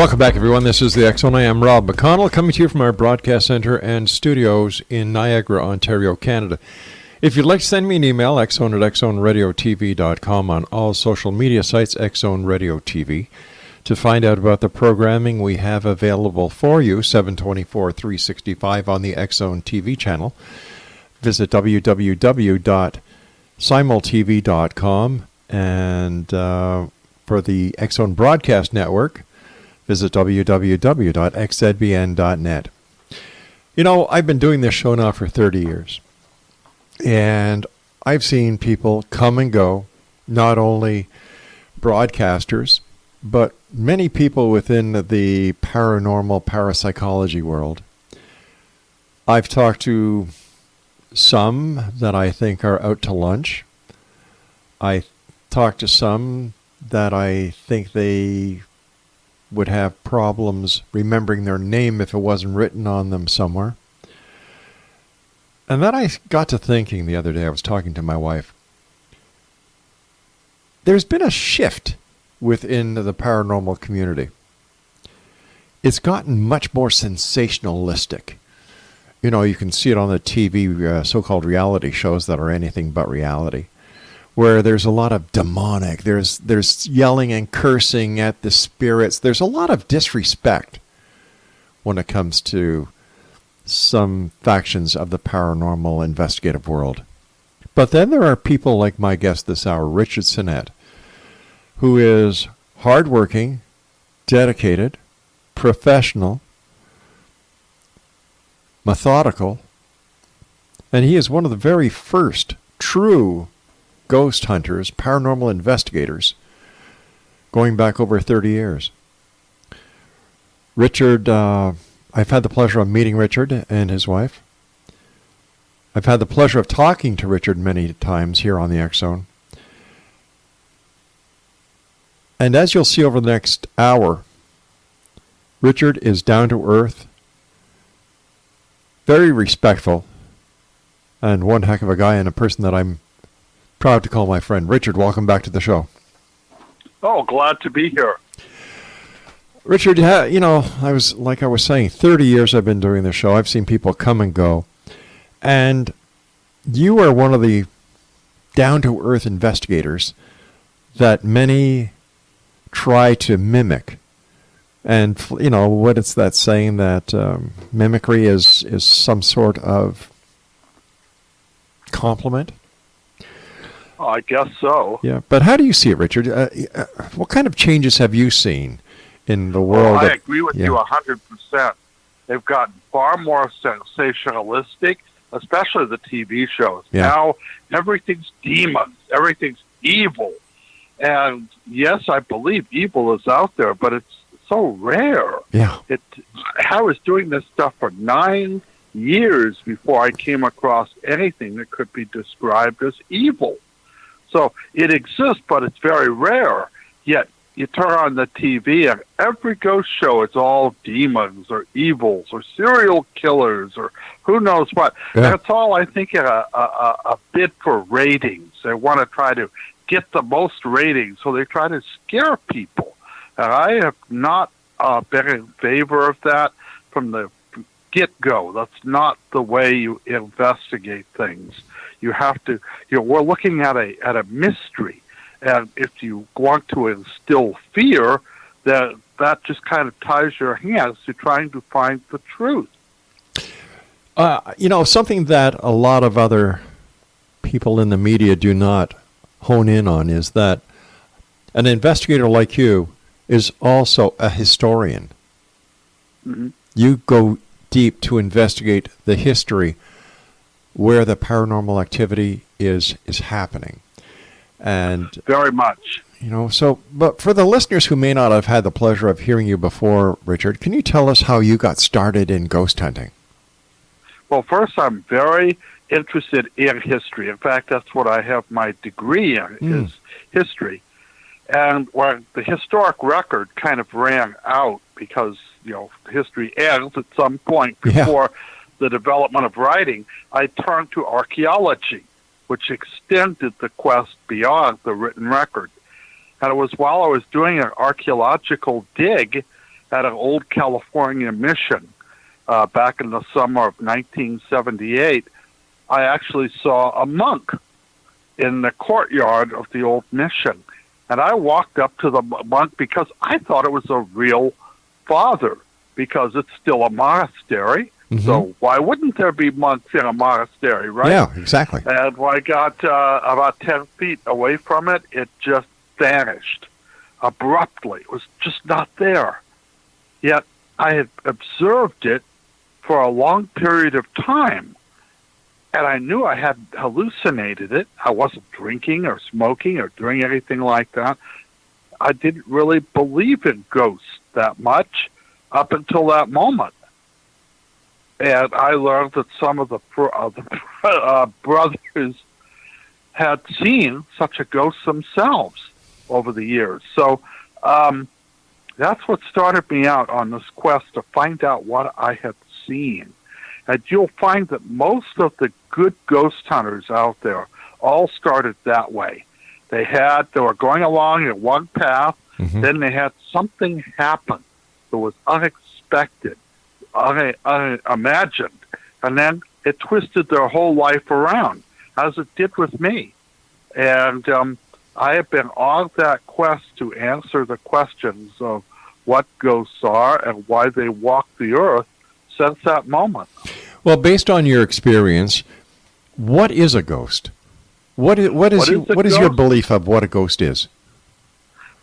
Welcome back, everyone. This is the X Zone. I am Rob McConnell, coming to you from our broadcast center and studios in Niagara, Ontario, Canada. If you'd like to send me an email, xzone@xzoneradiotv.com, on all social media sites, X-Zone Radio TV. To find out about the programming we have available for you, 7/24/365 on the X-Zone TV channel, visit www.simultv.com, and for the X-Zone Broadcast Network, visit www.xzbn.net. You know, I've been doing this show now for 30 years, and I've seen people come and go, not only broadcasters, but many people within the paranormal parapsychology world. I've talked to some that I think are out to lunch. I talked to some that I think they would have problems remembering their name if it wasn't written on them somewhere. And then I got to thinking the other day, I was talking to my wife, there's been a shift within the paranormal community. It's gotten much more sensationalistic. You know, you can see it on the TV, so-called reality shows that are anything but reality, where there's a lot of demonic, there's yelling and cursing at the spirits. There's a lot of disrespect when it comes to some factions of the paranormal investigative world. But then there are people like my guest this hour, Richard Sinnett, who is hardworking, dedicated, professional, methodical, and he is one of the very first true ghost hunters, paranormal investigators, going back over 30 years. Richard, I've had the pleasure of meeting Richard and his wife. I've had the pleasure of talking to Richard many times here on the X-Zone. And as you'll see over the next hour, Richard is down to earth, very respectful, and one heck of a guy, and a person that I'm proud to call my friend. Richard, welcome back to the show. Oh, glad to be here. Richard, you know, I was saying, 30 years I've been doing this show. I've seen people come and go. And you are one of the down-to-earth investigators that many try to mimic. And, you know, what it's that saying that mimicry is some sort of compliment? I guess so. Yeah, but how do you see it, Richard? What kind of changes have you seen in the world? I agree with you 100%. They've gotten far more sensationalistic, especially the TV shows. Yeah. Now everything's demons, everything's evil. And yes, I believe evil is out there, but it's so rare. Yeah. I was doing this stuff for 9 years before I came across anything that could be described as evil. So it exists, but it's very rare. Yet you turn on the TV and every ghost show, it's all demons or evils or serial killers or who knows what. Yeah. That's all, I think, a bid for ratings. They want to try to get the most ratings, so they try to scare people. And I have not been in favor of that from the get-go. That's not the way you investigate things. You have to, we're looking at a mystery. And if you want to instill fear, that just kind of ties your hands to trying to find the truth. You know, something that a lot of other people in the media do not hone in on is that an investigator like you is also a historian. Mm-hmm. You go deep to investigate the history where the paranormal activity is happening. And very much. You know, so, but for the listeners who may not have had the pleasure of hearing you before, Richard, can you tell us how you got started in ghost hunting? Well, first, I'm very interested in history. In fact, that's what I have my degree in, is history. And when the historic record kind of ran out because, history ends at some point before the development of writing, I turned to archaeology, which extended the quest beyond the written record. And it was while I was doing an archaeological dig at an old California mission back in the summer of 1978, I actually saw a monk in the courtyard of the old mission. And I walked up to the monk because I thought it was a real father, because it's still a monastery. Mm-hmm. So why wouldn't there be monks in a monastery, right? Yeah, exactly. And when I got about 10 feet away from it, it just vanished abruptly. It was just not there. Yet I had observed it for a long period of time, and I knew I had hallucinated it. I wasn't drinking or smoking or doing anything like that. I didn't really believe in ghosts that much up until that moment. And I learned that some of the brothers had seen such a ghost themselves over the years. So that's what started me out on this quest to find out what I had seen. And you'll find that most of the good ghost hunters out there all started that way. They were going along in one path, Mm-hmm. then they had something happen that was unexpected, unimagined, and then it twisted their whole life around, as it did with me. And I have been on that quest to answer the questions of what ghosts are and why they walk the earth since that moment. Well, based on your experience, what is a ghost? What is your belief of what a ghost is?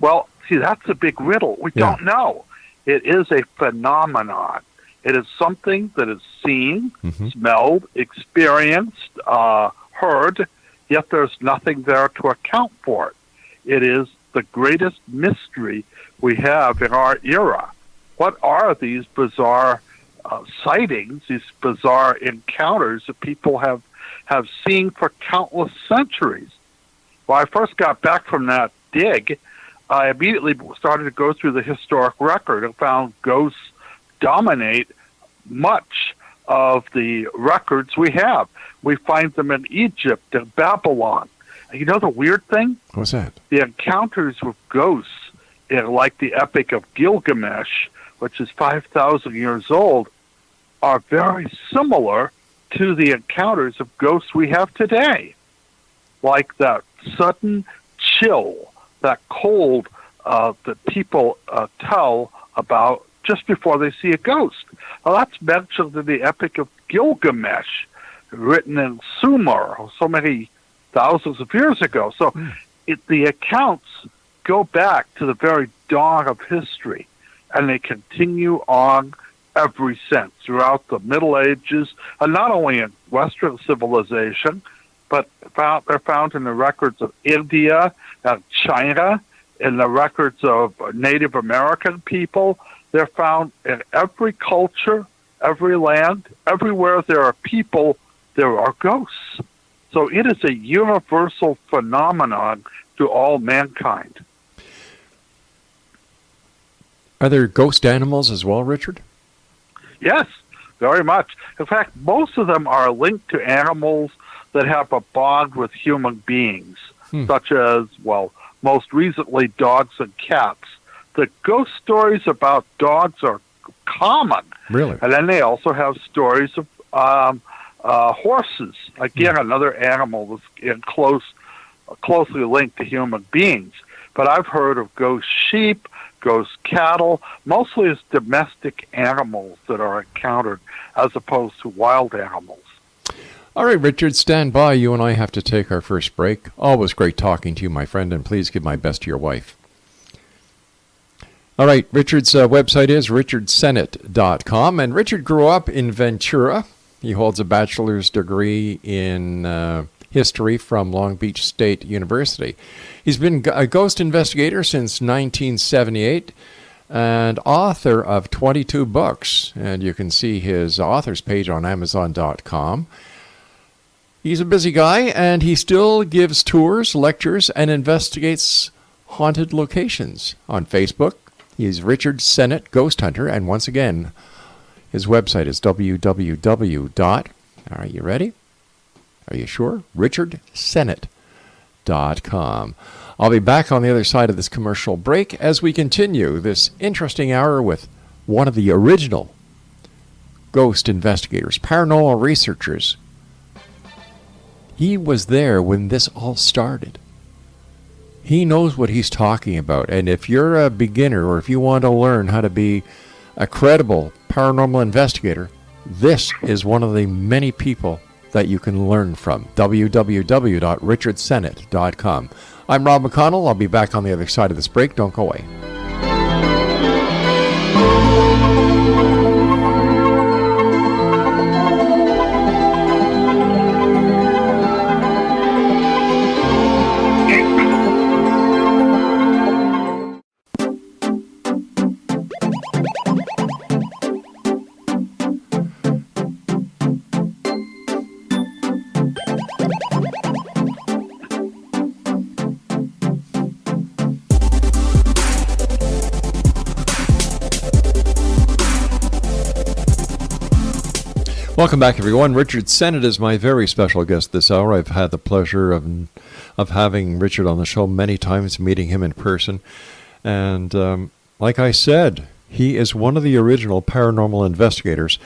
Well, see, that's a big riddle. We don't know. It is a phenomenon. It is something that is seen, Mm-hmm. smelled, experienced, heard, yet there's nothing there to account for it. It is the greatest mystery we have in our era. What are these bizarre sightings, these bizarre encounters that people have seen for countless centuries? When I first got back from that dig, I immediately started to go through the historic record and found ghosts dominate much of the records we have. We find them in Egypt and Babylon. And you know the weird thing? What's that? The encounters with ghosts, like the Epic of Gilgamesh, which is 5,000 years old, are very similar to the encounters of ghosts we have today. Like that sudden chill, that cold that people tell about just before they see a ghost. Well, that's mentioned in the Epic of Gilgamesh, written in Sumer so many thousands of years ago. So the accounts go back to the very dawn of history, and they continue on ever since, throughout the Middle Ages, and not only in Western civilization, but they're found in the records of India and China, in the records of Native American people. They're found in every culture, every land, everywhere there are people, there are ghosts. So it is a universal phenomenon to all mankind. Are there ghost animals as well, Richard? Yes, very much. In fact, most of them are linked to animals that have a bond with human beings, such as, well, most recently, dogs and cats. The ghost stories about dogs are common. Really? And then they also have stories of horses. Again, another animal that's closely linked to human beings. But I've heard of ghost sheep, ghost cattle, mostly as domestic animals that are encountered as opposed to wild animals. All right, Richard, stand by. You and I have to take our first break. Always great talking to you, my friend, and please give my best to your wife. All right, Richard's website is richardsenate.com, and Richard grew up in Ventura. He holds a bachelor's degree in history from Long Beach State University. He's been a ghost investigator since 1978 and author of 22 books, and you can see his author's page on Amazon.com. He's a busy guy, and he still gives tours, lectures, and investigates haunted locations on Facebook. He's Richard Sennett, Ghost Hunter, and once again, his website is All right, you ready? Are you sure? richardsennett.com. I'll be back on the other side of this commercial break as we continue this interesting hour with one of the original ghost investigators, paranormal researchers. He was there when this all started. He knows what he's talking about. And if you're a beginner or if you want to learn how to be a credible paranormal investigator, this is one of the many people that you can learn from. www.richardsennett.com. I'm Rob McConnell. I'll be back on the other side of this break. Don't go away. Welcome back, everyone. Richard Sennett is my very special guest this hour. I've had the pleasure of having Richard on the show many times, meeting him in person. And like I said, he is one of the original paranormal investigators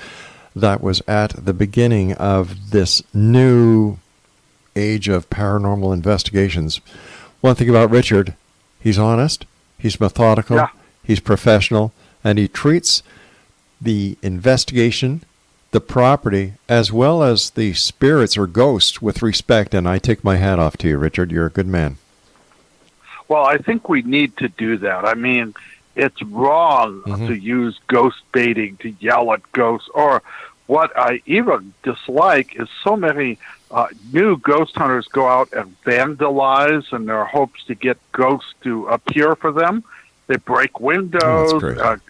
that was at the beginning of this new age of paranormal investigations. One thing about Richard, he's honest, he's methodical, he's professional, and he treats the investigation, the property, as well as the spirits or ghosts with respect. And I take my hat off to you, Richard. You're a good man. Well, I think we need to do that. I mean, it's wrong to use ghost baiting, to yell at ghosts. Or what I even dislike is so many new ghost hunters go out and vandalize in their hopes to get ghosts to appear for them. They break windows,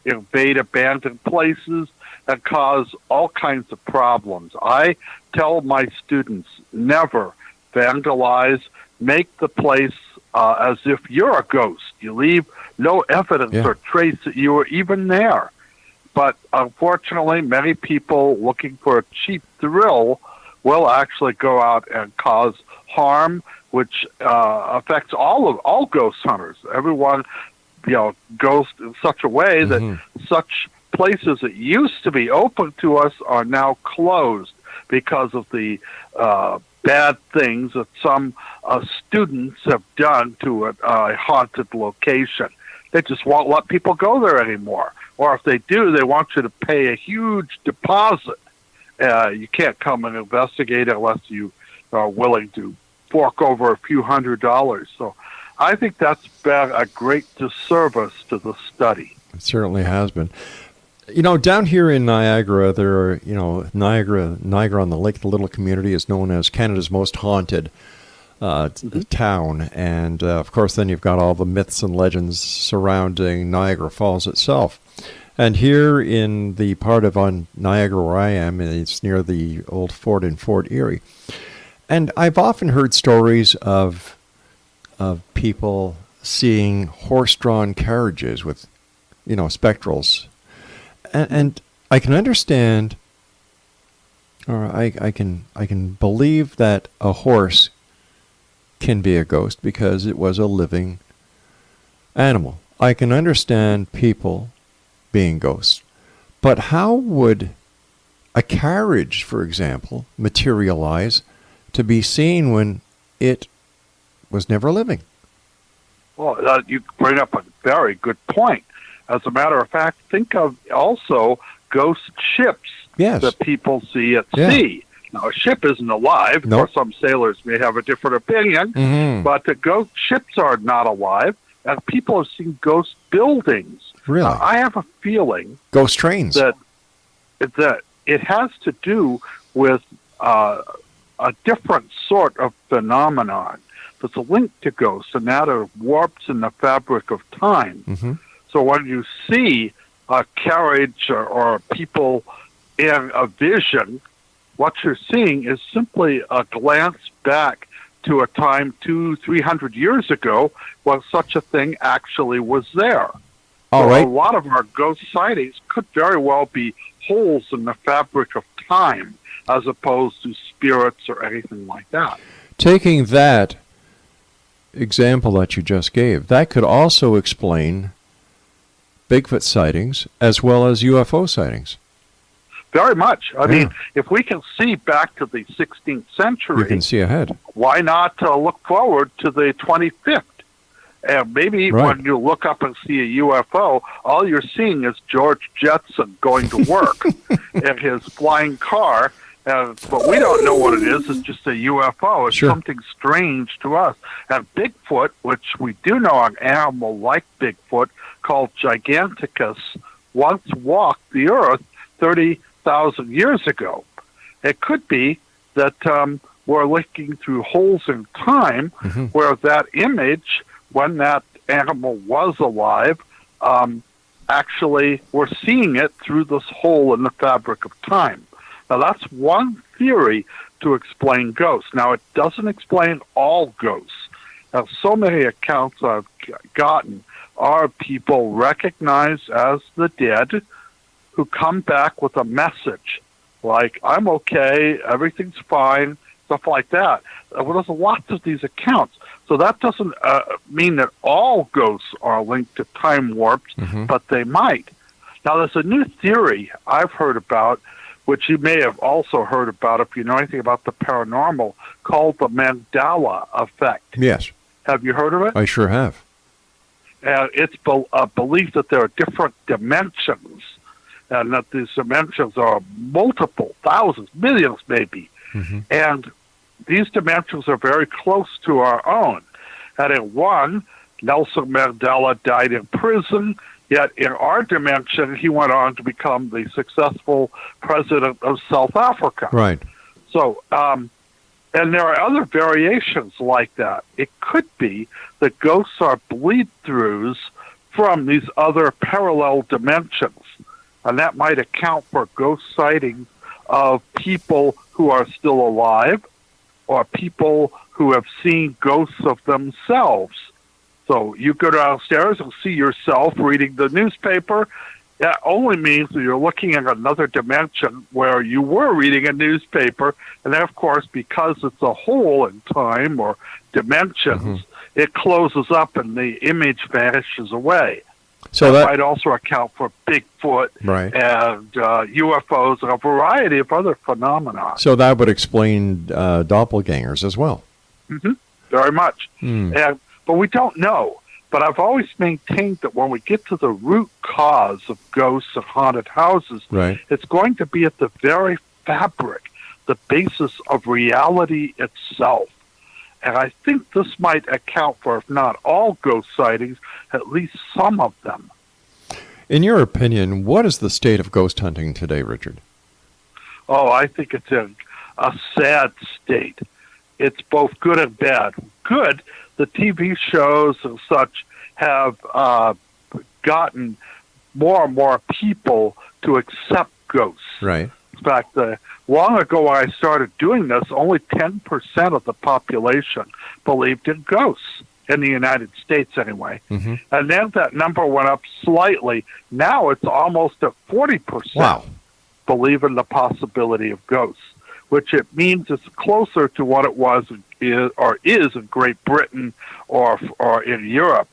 invade abandoned places, and cause all kinds of problems. I tell my students, never vandalize. Make the place as if you're a ghost. You leave no evidence or trace that you were even there. But unfortunately, many people looking for a cheap thrill will actually go out and cause harm, which affects all ghost hunters. Everyone, goes in such a way that such places that used to be open to us are now closed because of the bad things that some students have done to a haunted location. They just won't let people go there anymore. Or if they do, they want you to pay a huge deposit. You can't come and investigate unless you are willing to fork over a few $100s. So I think that's been a great disservice to the study. It certainly has been. Down here in Niagara, there are, Niagara on the Lake, the little community is known as Canada's most haunted town. And, of course, then you've got all the myths and legends surrounding Niagara Falls itself. And here in the part of Niagara where I am, it's near the old fort in Fort Erie. And I've often heard stories of people seeing horse-drawn carriages with, spectrals. And I can understand, or I can believe that a horse can be a ghost because it was a living animal. I can understand people being ghosts. But how would a carriage, for example, materialize to be seen when it was never living? Well, you bring up a very good point. As a matter of fact, think of also ghost ships that people see at sea. Now, a ship isn't alive, or some sailors may have a different opinion, but the ghost ships are not alive, and people have seen ghost buildings. Really? I have a feeling ghost trains that it has to do with a different sort of phenomenon. There's a link to ghosts, and that are warps in the fabric of time. So when you see a carriage or people in a vision, what you're seeing is simply a glance back to a time 200-300 years ago when such a thing actually was there. All right. A lot of our ghost sightings could very well be holes in the fabric of time as opposed to spirits or anything like that. Taking that example that you just gave, that could also explain Bigfoot sightings as well as UFO sightings. Very much. I mean, if we can see back to the 16th century, you can see ahead. Why not look forward to the 25th? And maybe when you look up and see a UFO, all you're seeing is George Jetson going to work in his flying car. But we don't know what it is. It's just a UFO. It's something strange to us. And Bigfoot, which we do know an animal like Bigfoot called Giganticus, once walked the earth 30,000 years ago. It could be that we're looking through holes in time where that image, when that animal was alive, actually we're seeing it through this hole in the fabric of time. Now, that's one theory to explain ghosts. Now, it doesn't explain all ghosts. Now, so many accounts I've gotten are people recognized as the dead who come back with a message like, I'm okay, everything's fine, stuff like that. Well, there's lots of these accounts. So that doesn't mean that all ghosts are linked to time warps, but they might. Now, there's a new theory I've heard about, which you may have also heard about if you know anything about the paranormal, called the Mandela effect. Yes. Have you heard of it? I sure have. It's a belief that there are different dimensions, and that these dimensions are multiple, thousands, millions maybe. And these dimensions are very close to our own. And in one, Nelson Mandela died in prison, yet in our dimension, he went on to become the successful president of South Africa. Right. So, and there are other variations like that. It could be that ghosts are bleed-throughs from these other parallel dimensions, and that might account for ghost sightings of people who are still alive or people who have seen ghosts of themselves. So you go downstairs and see yourself reading the newspaper. That only means that you're looking at another dimension where you were reading a newspaper. And then, of course, because it's a hole in time or dimensions, it closes up and the image vanishes away. So that might also account for Bigfoot and UFOs and a variety of other phenomena. So that would explain doppelgangers as well. Very much. But we don't know. But I've always maintained that when we get to the root cause of ghosts and haunted houses, it's going to be at the very fabric, the basis of reality itself. And I think this might account for, if not all ghost sightings, at least some of them. In your opinion, what is the state of ghost hunting today, Richard? Oh, I think it's in a sad state. It's both good and bad. Good, the TV shows and such have gotten more and more people to accept ghosts. Right. In fact, long ago when I started doing this, only 10% of the population believed in ghosts, in the United States anyway. And then that number went up slightly. Now it's almost at 40% believe in the possibility of ghosts, which it means it's closer to what it was or is in Great Britain or in Europe.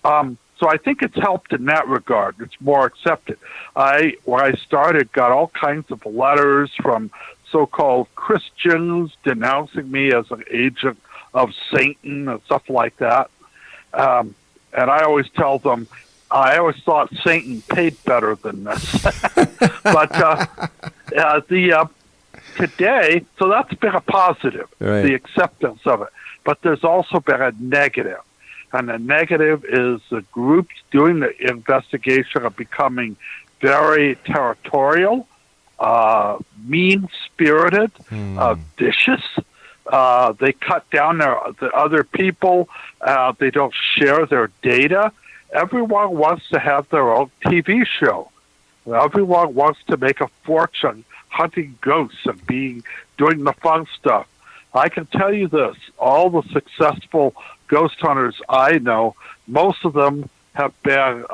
So I think it's helped in that regard. It's more accepted. When I started, got all kinds of letters from so-called Christians denouncing me as an agent of Satan and stuff like that. And I always tell them, I always thought Satan paid better than this. But today, so that's been a positive, the acceptance of it. But there's also been a negative. And the negative is the groups doing the investigation are becoming very territorial, mean-spirited, vicious. They cut down the other people. They don't share their data. Everyone wants to have their own TV show. Everyone wants to make a fortune hunting ghosts and doing the fun stuff. I can tell you this, all the successful ghost hunters I know, most of them have been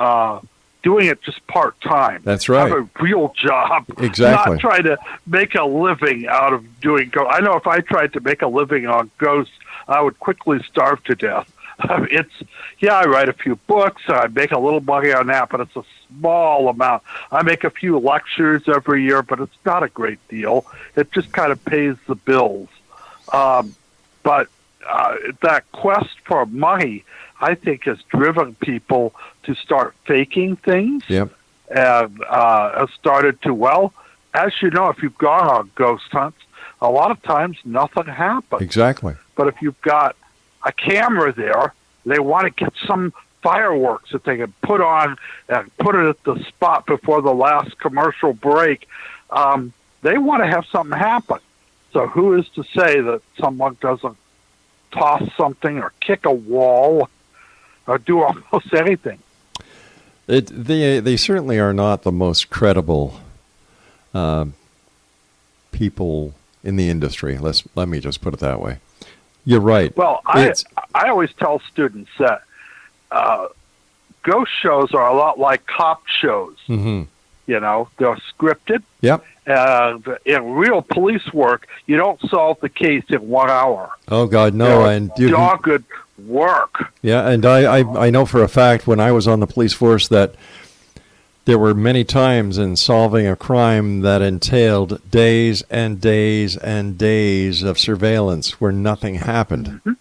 doing it just part-time. That's right. Have a real job. Exactly. Not trying to make a living out of doing ghosts. I know if I tried to make a living on ghosts, I would quickly starve to death. I write a few books. I make a little money on that, but it's a small amount. I make a few lectures every year, but it's not a great deal. It just kind of pays the bills. But that quest for money, I think, has driven people to start faking things. Yep. And has started to, well, as you know, if you've gone on ghost hunts, a lot of times nothing happens. Exactly. But if you've got a camera there, they want to get some fireworks that they can put on and put it at the spot before the last commercial break. They want to have something happen. So who is to say that someone doesn't toss something or kick a wall or do almost anything? They certainly are not the most credible people in the industry. Let me just put it that way. You're right. Well, I always tell students that ghost shows are a lot like cop shows. Mm-hmm. You know, they're scripted. Yep. In real police work, you don't solve the case in 1 hour. Oh God, no! And dogged work. Yeah, and I know for a fact when I was on the police force that there were many times in solving a crime that entailed days and days and days of surveillance where nothing happened. Mm-hmm.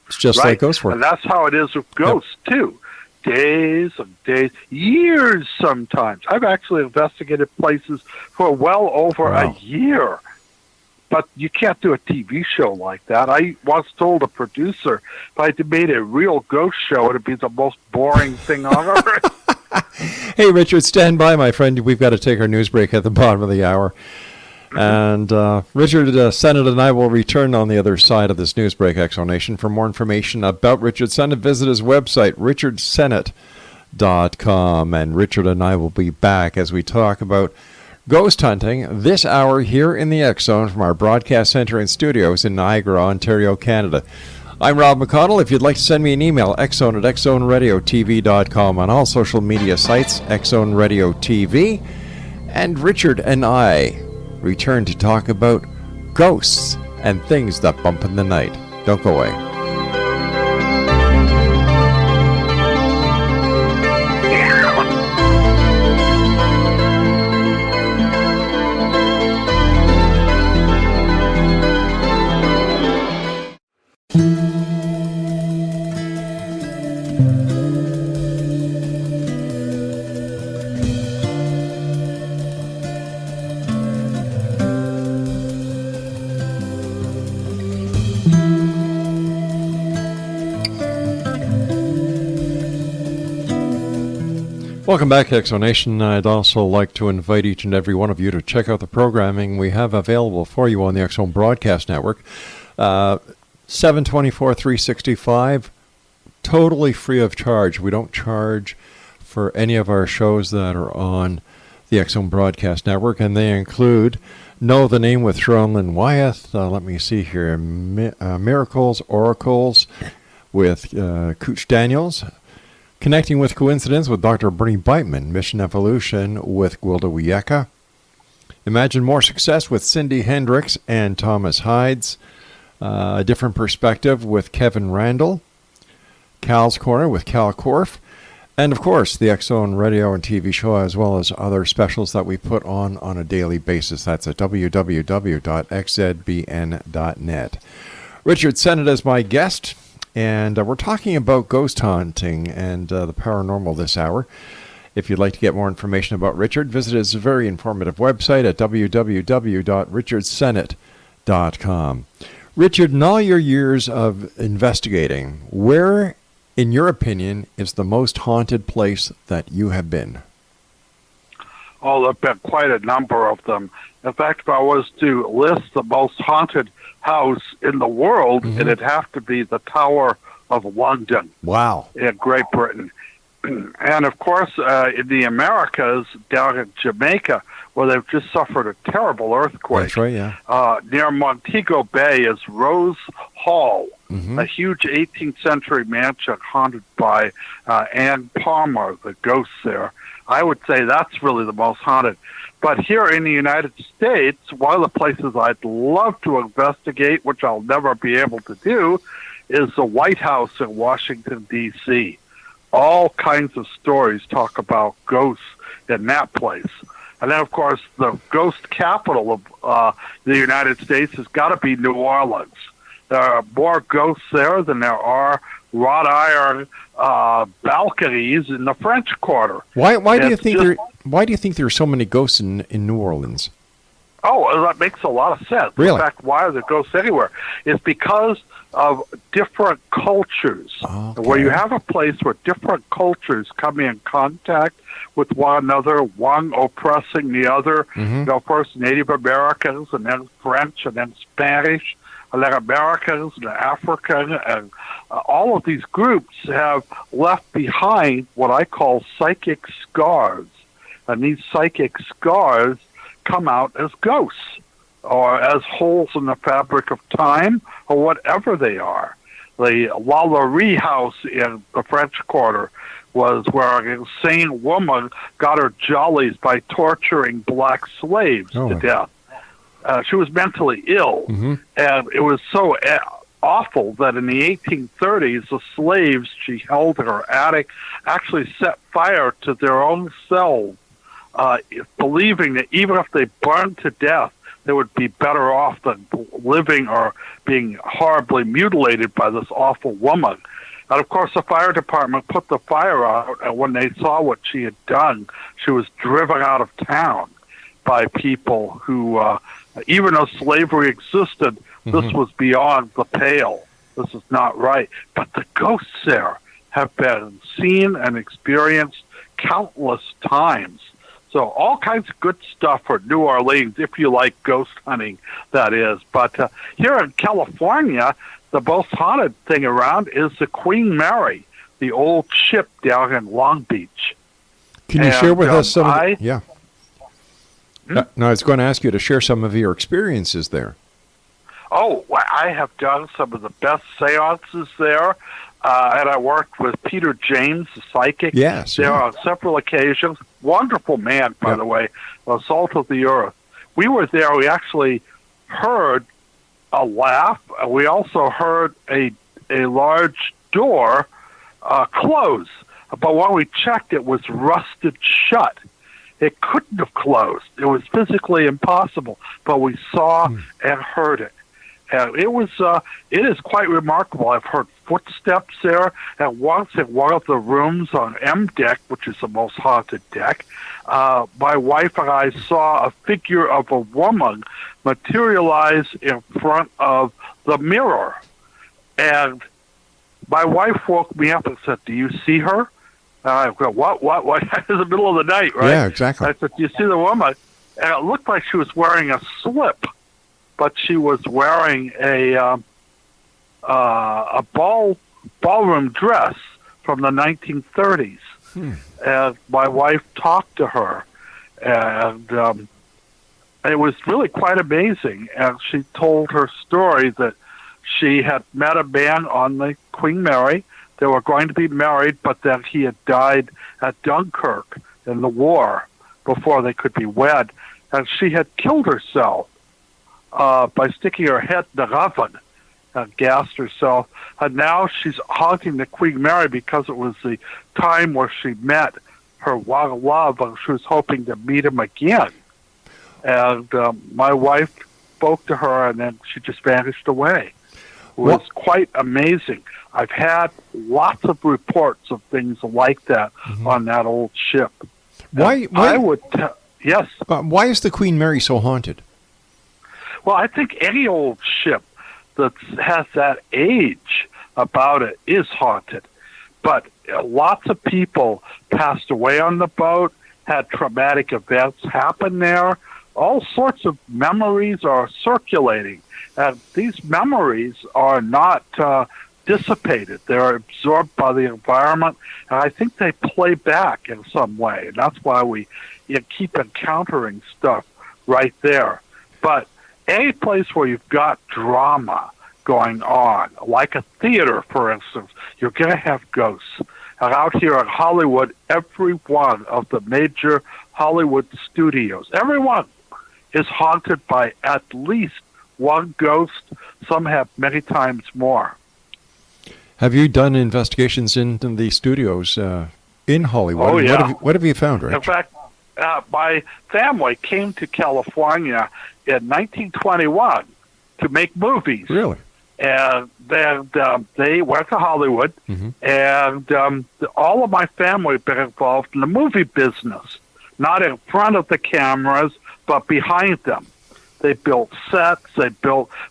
It's just like ghost work. And that's how it is with ghosts, too. Days and days, years sometimes. I've actually investigated places for well over a year. But you can't do a TV show like that. I once told a producer if I made a real ghost show, it would be the most boring thing on earth. Hey, Richard, stand by, my friend. We've got to take our news break at the bottom of the hour. And Richard Sennett and I will return on the other side of this news break, Exonation. For more information about Richard Sennett, visit his website, richardsennett.com. And Richard and I will be back as we talk about ghost hunting this hour here in the X Zone from our broadcast center and studios in Niagara, Ontario, Canada. I'm Rob McConnell. If you'd like to send me an email, xzone@xzoneradiotv.com, on all social media sites, Xzone Radio TV. And Richard and I return to talk about ghosts and things that bump in the night. Don't go away. Welcome back, Exonation. I'd also like to invite each and every one of you to check out the programming we have available for you on the X Zone Broadcast Network. 7/24, 365, totally free of charge. We don't charge for any of our shows that are on the X Zone Broadcast Network, and they include Know the Name with Ronlyn Wyeth. Let me see here. Miracles, Oracles with Cooch Daniels. Connecting with Coincidence with Dr. Bernie Beitman, Mission Evolution with Gwilda Wiyaka. Imagine More Success with Cindy Hendricks and Thomas Hides. A Different Perspective with Kevin Randall. Cal's Corner with Cal Korf. And, of course, the X Zone radio and TV show, as well as other specials that we put on a daily basis. That's at www.xzbn.net. Richard Sennett is my guest. And we're talking about ghost hunting and the paranormal this hour. If you'd like to get more information about Richard, visit his very informative website at www.richardsennett.com. Richard, in all your years of investigating, where, in your opinion, is the most haunted place that you have been? Oh, there have been quite a number of them. In fact, if I was to list the most haunted house in the world, it'd have to be the Tower of London. Wow. In Great Britain. And, of course, in the Americas, down in Jamaica, where they've just suffered a terrible earthquake. That's right, yeah. Near Montego Bay is Rose Hall, a huge 18th century mansion haunted by Anne Palmer, the ghost there. I would say that's really the most haunted. But here in the United States, one of the places I'd love to investigate, which I'll never be able to do, is the White House in Washington, D.C. All kinds of stories talk about ghosts in that place. And then, of course, the ghost capital of the United States has got to be New Orleans. There are more ghosts there than there are wrought iron balconies in the French Quarter. Why do you think there are so many ghosts in New Orleans? Oh, that makes a lot of sense. Really? In fact, why are there ghosts anywhere? It's because of different cultures. Okay. Where you have a place where different cultures come in contact with one another, one oppressing the other. Mm-hmm. You know, first Native Americans, and then French, and then Spanish, and then Americans, and African, and all of these groups have left behind what I call psychic scars. And these psychic scars come out as ghosts or as holes in the fabric of time or whatever they are. The Lalaurie house in the French Quarter was where an insane woman got her jollies by torturing black slaves to death. She was mentally ill, mm-hmm. and it was so awful that in the 1830s, the slaves she held in her attic actually set fire to their own cells, believing that even if they burned to death, they would be better off than living or being horribly mutilated by this awful woman. And of course, the fire department put the fire out, and when they saw what she had done, she was driven out of town by people who, even though slavery existed, mm-hmm. this was beyond the pale. This is not right. But the ghosts there have been seen and experienced countless times. So all kinds of good stuff for New Orleans, if you like ghost hunting, that is. But here in California, the most haunted thing around is the Queen Mary, the old ship down in Long Beach. Can you share with us some of the, yeah. No, I was going to ask you to share some of your experiences there. Oh, I have done some of the best seances there. And I worked with Peter James, the psychic, there on several occasions. Wonderful man, by the way, salt of the earth. We were there. We actually heard a laugh. We also heard a large door close. But when we checked, it was rusted shut. It couldn't have closed. It was physically impossible. But we saw and heard it. And it is quite remarkable. I've heard footsteps there. And once in one of the rooms on M deck, which is the most haunted deck, my wife and I saw a figure of a woman materialize in front of the mirror. And my wife woke me up and said, "Do you see her?" And I go, what? It's the middle of the night, right? Yeah, exactly. I said, "Do you see the woman?" And it looked like she was wearing a slip, but she was wearing a ballroom dress from the 1930s. And my wife talked to her, and it was really quite amazing. And she told her story that she had met a man on the Queen Mary. They were going to be married, but then he had died at Dunkirk in the war before they could be wed. And she had killed herself by sticking her head in the oven and gassed herself. And now she's haunting the Queen Mary because it was the time where she met her one love, and she was hoping to meet him again. And my wife spoke to her, and then she just vanished away. It was quite amazing. I've had lots of reports of things like that on that old ship. Why yes. Why is the Queen Mary so haunted? Well, I think any old ship that has that age about it is haunted. But lots of people passed away on the boat, had traumatic events happen there. All sorts of memories are circulating. And these memories are not dissipated. They're absorbed by the environment, and I think they play back in some way. And that's why we keep encountering stuff right there. But any place where you've got drama going on, like a theater, for instance, you're going to have ghosts. And out here in Hollywood, every one of the major Hollywood studios, everyone is haunted by at least one ghost. Some have many times more. Have you done investigations in the studios in Hollywood? Oh, yeah. What have you found, Rich? In fact, my family came to California in 1921 to make movies. Really? And then they went to Hollywood, and all of my family had been involved in the movie business, not in front of the cameras, but behind them. They built sets. In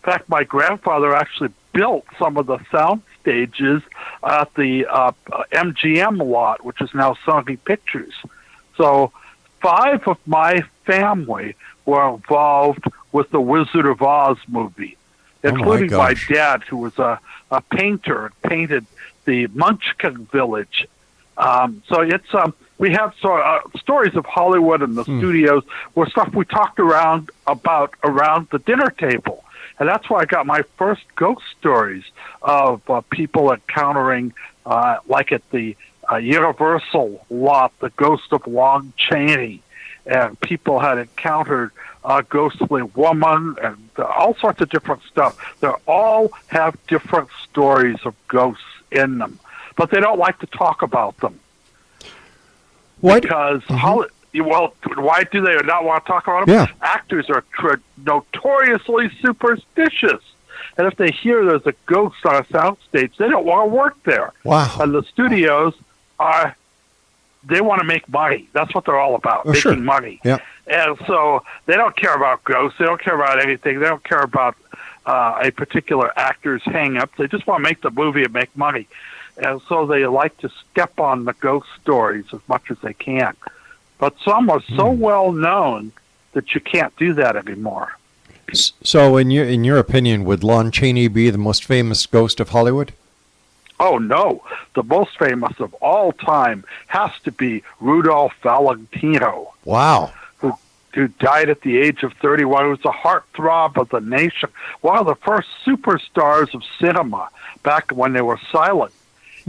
fact, my grandfather actually built some of the sound stages at the MGM lot, which is now Sony Pictures. So 5 of my family were involved with the Wizard of Oz movie, including my dad, who was a painter and painted the Munchkin Village. So it's we have stories of Hollywood and the studios were stuff we talked about around the dinner table. And that's where I got my first ghost stories of people encountering, like at the Universal lot, the ghost of Lon Chaney. And people had encountered a ghostly woman and all sorts of different stuff. They all have different stories of ghosts in them, but they don't like to talk about them. What? Because, why do they not want to talk about them? Yeah. Actors are notoriously superstitious. And if they hear there's a ghost on a soundstage, they don't want to work there. Wow. And the studios they want to make money. That's what they're all about, making money. Yeah. And so they don't care about ghosts. They don't care about anything. They don't care about a particular actor's hang-ups. They just want to make the movie and make money. And so they like to step on the ghost stories as much as they can. But some are so well known that you can't do that anymore. So in your opinion, would Lon Chaney be the most famous ghost of Hollywood? Oh, no. The most famous of all time has to be Rudolph Valentino. Wow. Who died at the age of 31. He was a heartthrob of the nation, one of the first superstars of cinema back when they were silent.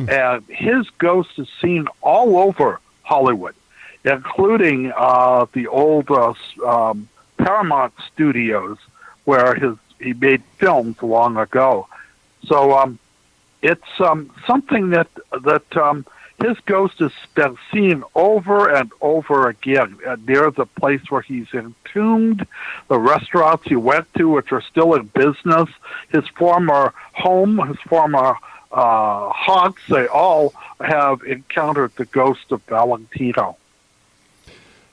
And his ghost is seen all over Hollywood, including the old Paramount studios where he made films long ago. So it's something that his ghost has been seen over and over again near the place where he's entombed, the restaurants he went to, which are still in business, his former home, his former haunts. They all have encountered the ghost of Valentino.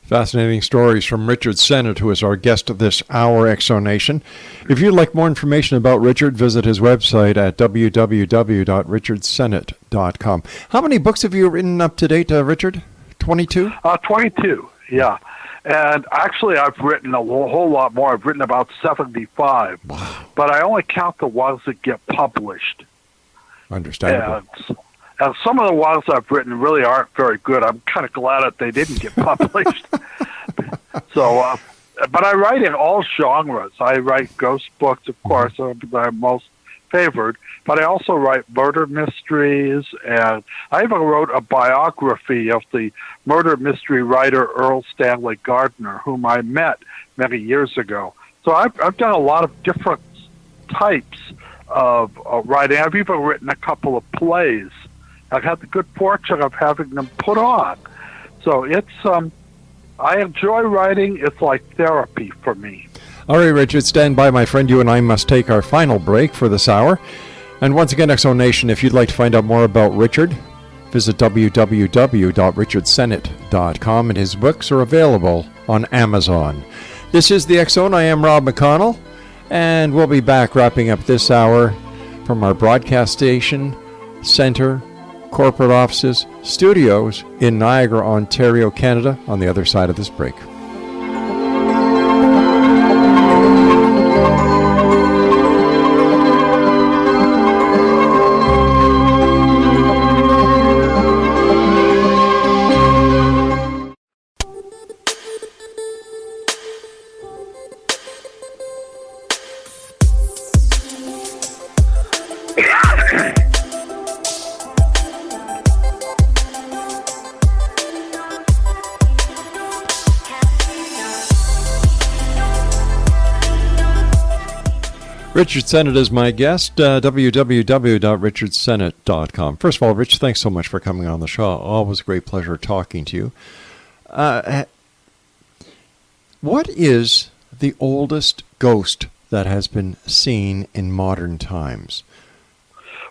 Fascinating stories from Richard Sennett, who is our guest of this hour, Exonation. If you'd like more information about Richard, visit his website at www.richardsennett.com. How many books have you written up to date, Richard? 22? 22, yeah. And actually, I've written a whole lot more. I've written about 75. Wow. But I only count the ones that get published. Understandable. And some of the ones I've written really aren't very good. I'm kind of glad that they didn't get published. So, but I write in all genres. I write ghost books, of course, they're most favored. But I also write murder mysteries, and I even wrote a biography of the murder mystery writer Earl Stanley Gardner, whom I met many years ago. So I've done a lot of different types of writing. I've even written a couple of plays. I've had the good fortune of having them put on. So it's, I enjoy writing. It's like therapy for me. All right, Richard, stand by, my friend. You and I must take our final break for this hour. And once again, Exonation, if you'd like to find out more about Richard, visit www.richardsennett.com, and his books are available on Amazon. This is The Exxon. I am Rob McConnell, and we'll be back wrapping up this hour from our broadcast station, center, corporate offices, studios in Niagara, Ontario, Canada, on the other side of this break. Richard Sennett is my guest, www.richardsennett.com. First of all, Rich, thanks so much for coming on the show. Always a great pleasure talking to you. What is the oldest ghost that has been seen in modern times?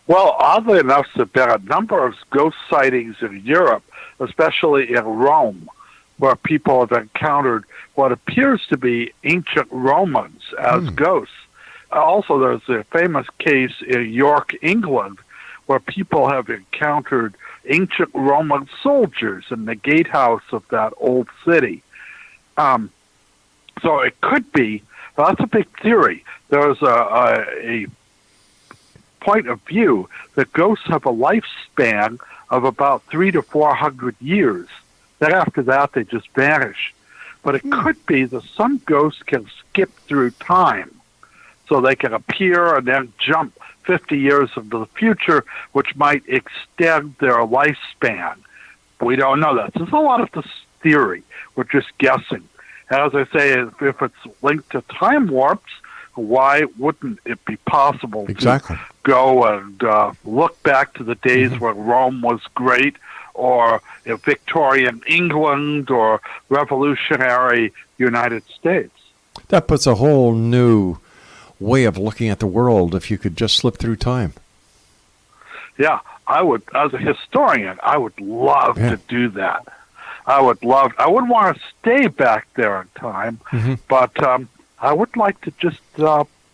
Well, oddly enough, there have been a number of ghost sightings in Europe, especially in Rome, where people have encountered what appears to be ancient Romans as ghosts. Also, there's a famous case in York, England, where people have encountered ancient Roman soldiers in the gatehouse of that old city. So it could be, that's a big theory. There's a point of view that ghosts have a lifespan of about 300 to 400 years. Then after that, they just vanish. But it could be that some ghosts can skip through time. So they can appear and then jump 50 years into the future, which might extend their lifespan. We don't know that. There's a lot of this theory. We're just guessing. As I say, if it's linked to time warps, why wouldn't it be possible to go and look back to the days when Rome was great, or Victorian England, or revolutionary United States? That puts a whole new way of looking at the world if you could just slip through time. Yeah, I would, as a historian, I would love to do that. I wouldn't want to stay back there in time, but I would like to just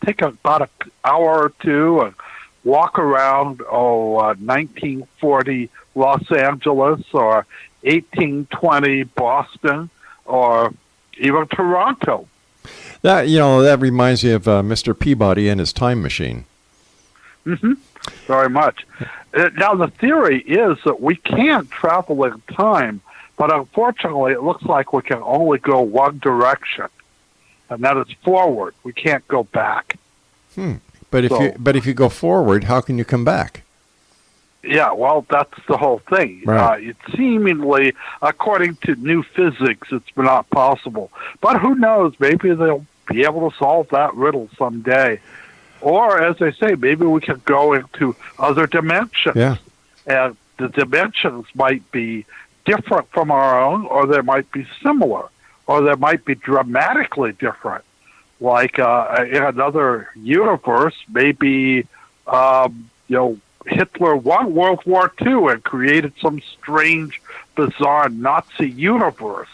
take about an hour or two and walk around 1940 Los Angeles, or 1820 Boston, or even Toronto. That reminds me of Mr. Peabody and his time machine. Very much. Now, the theory is that we can travel in time, but unfortunately, it looks like we can only go one direction, and that is forward. We can't go back. But if you go forward, how can you come back? Yeah, well, that's the whole thing. Right. It seemingly, according to new physics, it's not possible. But who knows? Maybe they'll be able to solve that riddle someday. Or, as I say, maybe we can go into other dimensions. Yeah. And the dimensions might be different from our own, or they might be similar, or they might be dramatically different. Like in another universe, maybe, Hitler won World War II and created some strange, bizarre Nazi universe.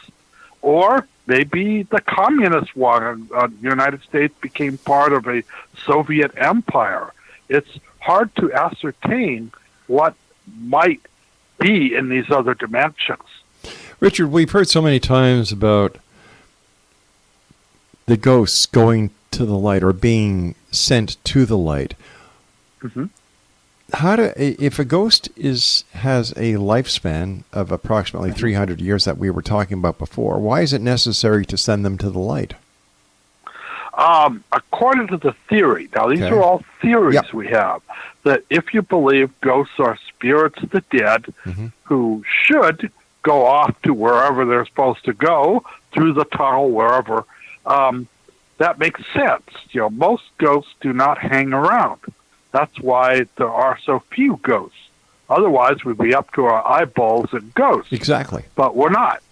Or maybe the communist won and the United States became part of a Soviet empire. It's hard to ascertain what might be in these other dimensions. Richard, we've heard so many times about the ghosts going to the light or being sent to the light. If a ghost has a lifespan of approximately 300 years that we were talking about before, why is it necessary to send them to the light? According to the theory, now these are all theories we have, that if you believe ghosts are spirits of the dead who should go off to wherever they're supposed to go, through the tunnel, wherever, that makes sense. Most ghosts do not hang around. That's why there are so few ghosts. Otherwise, we'd be up to our eyeballs in ghosts. Exactly. But we're not.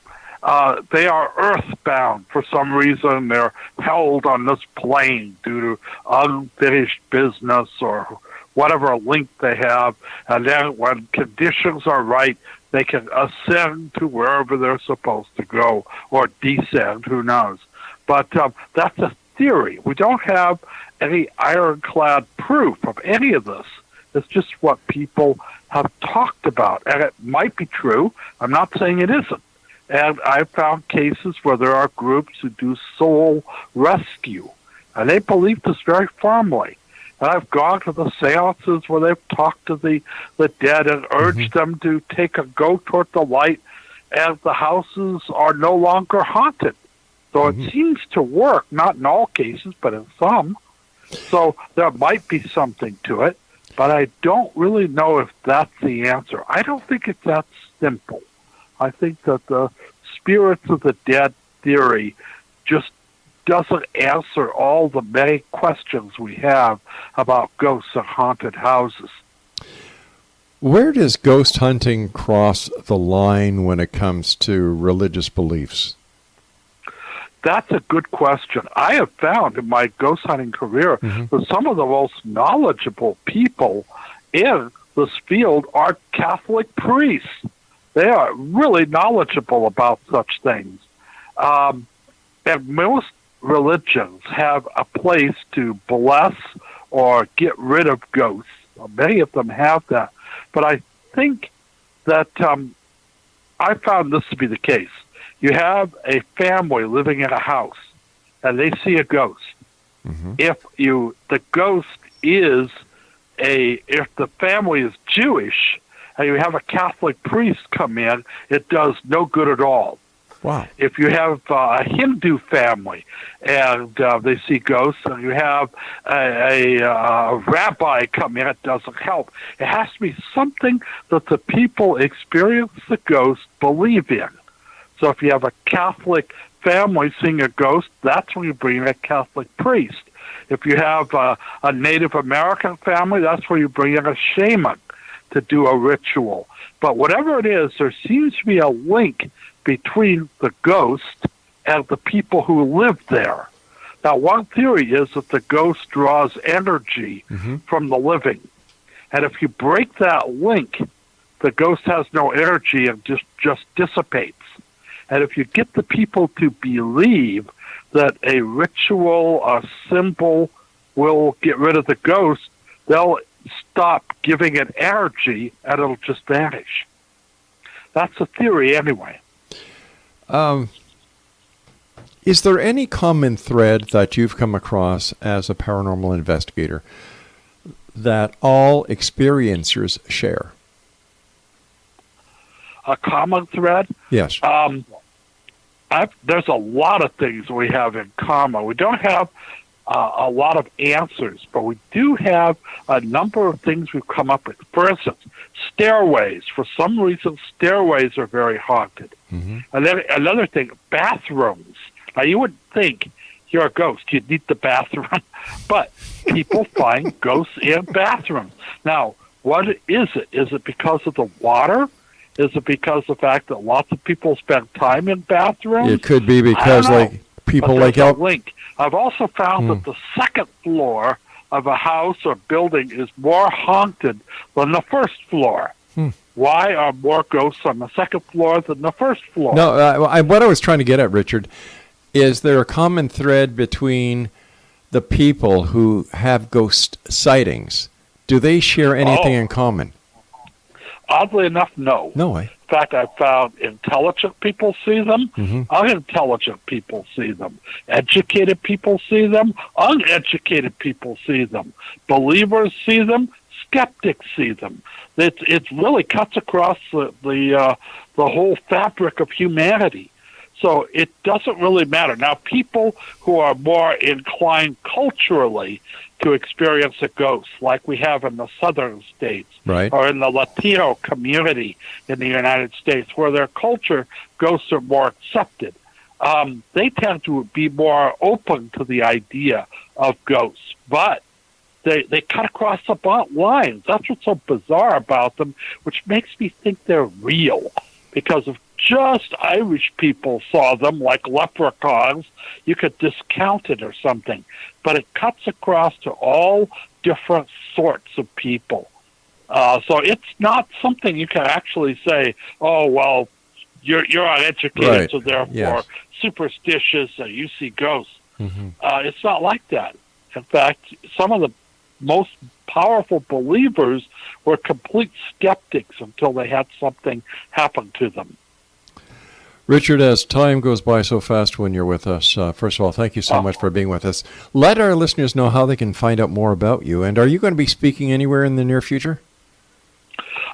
They are earthbound for some reason. They're held on this plane due to unfinished business or whatever link they have. And then when conditions are right, they can ascend to wherever they're supposed to go, or descend, who knows. But that's a theory. We don't have any ironclad proof of any of this. It's just what people have talked about. And it might be true. I'm not saying it isn't. And I've found cases where there are groups who do soul rescue. And they believe this very firmly. And I've gone to the seances where they've talked to the dead and urged them to go toward the light, and the houses are no longer haunted. So it seems to work, not in all cases, but in some. So there might be something to it, but I don't really know if that's the answer. I don't think it's that simple. I think that the spirits of the dead theory just doesn't answer all the many questions we have about ghosts and haunted houses. Where does ghost hunting cross the line when it comes to religious beliefs? That's a good question. I have found in my ghost hunting career that some of the most knowledgeable people in this field are Catholic priests. They are really knowledgeable about such things. And most religions have a place to bless or get rid of ghosts. Many of them have that. But I think that I found this to be the case. You have a family living in a house, and they see a ghost. If the ghost is if the family is Jewish, and you have a Catholic priest come in, it does no good at all. Wow. If you have a Hindu family and they see ghosts, and you have a rabbi come in, it doesn't help. It has to be something that the people experience the ghost believe in. So if you have a Catholic family seeing a ghost, that's when you bring in a Catholic priest. If you have a Native American family, that's where you bring in a shaman to do a ritual. But whatever it is, there seems to be a link between the ghost and the people who live there. Now, one theory is that the ghost draws energy from the living. And if you break that link, the ghost has no energy and just dissipates. And if you get the people to believe that a ritual, a symbol will get rid of the ghost, they'll stop giving it energy and it'll just vanish. That's a theory anyway. Is there any common thread that you've come across as a paranormal investigator that all experiencers share? A common thread? Yes. There's a lot of things we have in common. We don't have a lot of answers, but we do have a number of things we've come up with. For instance, stairways. For some reason, stairways are very haunted. And then another thing, bathrooms. Now, you would think you're a ghost, you'd need the bathroom, but people find ghosts in bathrooms. Now, what is it? Is it because of the water? Is it because of the fact that lots of people spend time in bathrooms? It could be because people like a link. I've also found that the second floor of a house or building is more haunted than the first floor. Why are more ghosts on the second floor than the first floor? No, what I was trying to get at, Richard, is there a common thread between the people who have ghost sightings? Do they share anything in common? Oddly enough, no. No way. In fact, I found intelligent people see them, unintelligent people see them, educated people see them, uneducated people see them, believers see them, skeptics see them. It really cuts across the whole fabric of humanity. So it doesn't really matter. Now, people who are more inclined culturally to experience a ghost, like we have in the southern states, right, or in the Latino community in the United States, where their culture, ghosts are more accepted. They tend to be more open to the idea of ghosts, but they cut across the lines. That's what's so bizarre about them, which makes me think they're real, because if just Irish people saw them like leprechauns, you could discount it or something. But it cuts across to all different sorts of people. So it's not something you can actually say, oh, well, you're uneducated, right, so therefore superstitious, you see ghosts. It's not like that. In fact, some of the most powerful believers were complete skeptics until they had something happen to them. Richard, as time goes by so fast when you're with us, first of all, thank you so much for being with us. Let our listeners know how they can find out more about you. And are you going to be speaking anywhere in the near future?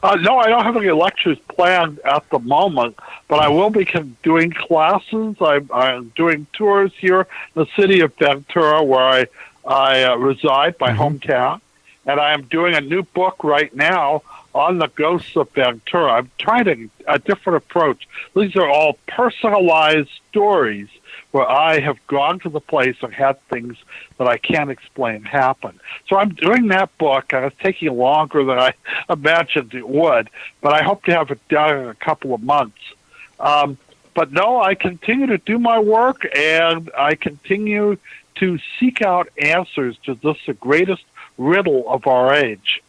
No, I don't have any lectures planned at the moment, but I will be doing classes. I'm doing tours here in the city of Ventura, where I reside, my hometown, and I am doing a new book right now on the ghosts of Ventura. I'm trying a different approach. These are all personalized stories where I have gone to the place and had things that I can't explain happen. So I'm doing that book, and it's taking longer than I imagined it would, but I hope to have it done in a couple of months. But no, I continue to do my work, and I continue to seek out answers to this, the greatest riddle of our age.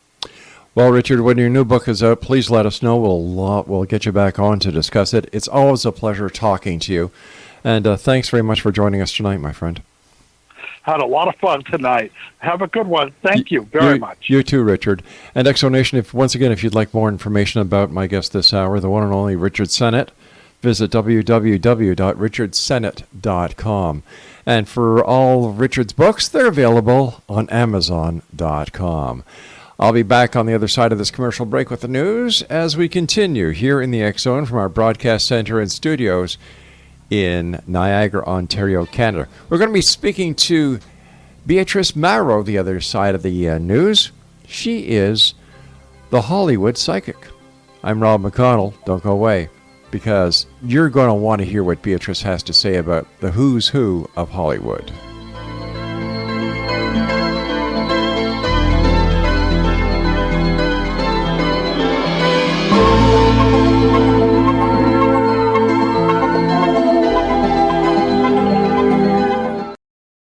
Well, Richard, when your new book is out, please let us know. We'll get you back on to discuss it. It's always a pleasure talking to you. And thanks very much for joining us tonight, my friend. Had a lot of fun tonight. Have a good one. Thank you very much. You too, Richard. And Exonation, once again, if you'd like more information about my guest this hour, the one and only Richard Sennett, visit www.richardsennett.com. And for all of Richard's books, they're available on Amazon.com. I'll be back on the other side of this commercial break with the news as we continue here in the X Zone from our broadcast center and studios in Niagara, Ontario, Canada. We're going to be speaking to Beatrice Marrow, the other side of the news. She is the Hollywood psychic. I'm Rob McConnell. Don't go away, because you're going to want to hear what Beatrice has to say about the who's who of Hollywood.